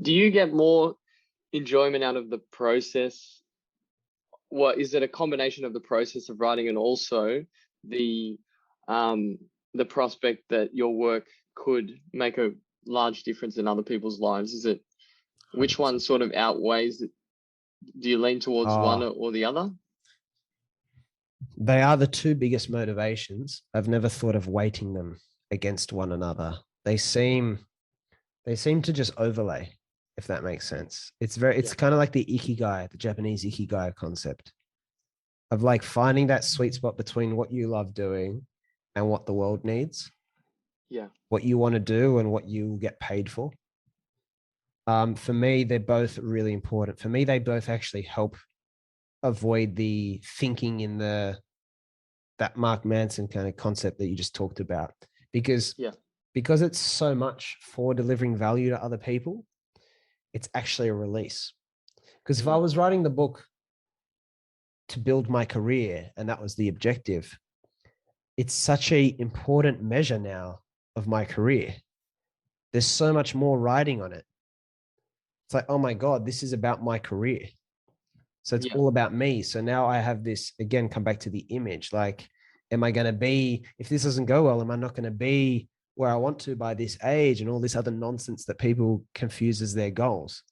Do you get more enjoyment out of the process? What is it, a combination of the process of writing and also the um the prospect that your work could make a large difference in other people's lives? Is it, which one 100%. sort of outweighs it? Do you lean towards one Oh, or the other? they are the two biggest motivations. I've never thought of weighting them against one another. They seem to just overlay, if that makes sense. Yeah. It's kind of like the Ikigai, the Japanese Ikigai concept of like finding that sweet spot between what you love doing and what the world needs, Yeah. what you want to do and what you get paid for. For me, they're both really important. For me, they both actually help avoid the thinking in the that Mark Manson kind of concept that you just talked about, because Yeah. because it's so much for delivering value to other people, it's actually a release. Because if I Mm. was writing the book to build my career and that was the objective, it's such a important measure now of my career. There's so much more writing on it. It's like, oh my God, this is about my career. So it's Yeah. all about me. So now I have this, again, come back to the image. Like, am I going to be, if this doesn't go well, am I not going to be where I want to by this age and all this other nonsense that people confuse as their goals,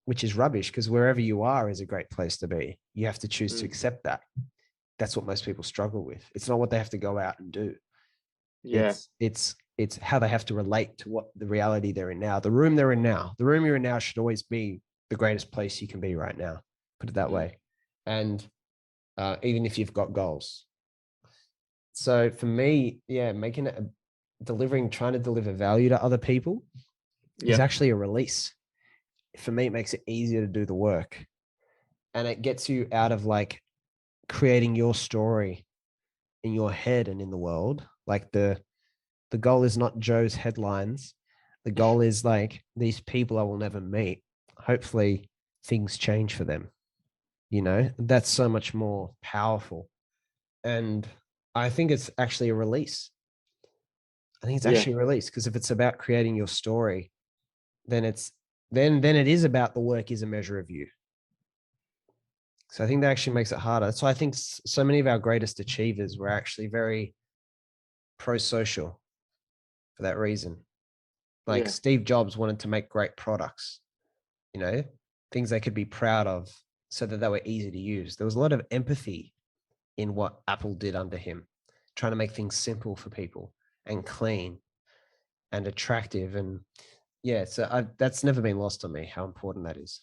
which is rubbish because wherever you are is a great place to be. You have to choose to Mm. accept that. That's what most people struggle with. It's not what they have to go out and do. Yeah. It's how they have to relate to what the reality they're in now. The room they're in now. The room you're in now should always be the greatest place you can be right now. Put it that Mm. way. And even if you've got goals. So for me, yeah, making it delivering, trying to deliver value to other people is Yeah. actually a release. For me, it makes it easier to do the work, and it gets you out of like creating your story in your head and in the world. Like the goal is not Joe's headlines. The goal is like these people I will never meet. Hopefully things change for them. That's so much more powerful. And I think it's actually a release. I think it's Yeah. actually a release because if it's about creating your story, then then it is about the work is a measure of you. So I think that actually makes it harder. So I think so many of our greatest achievers were actually very pro-social for that reason. Like Yeah. Steve Jobs wanted to make great products, you know, things they could be proud of so that they were easy to use. There was a lot of empathy in what Apple did under him, trying to make things simple for people and clean and attractive. And yeah, so that's never been lost on me how important that is.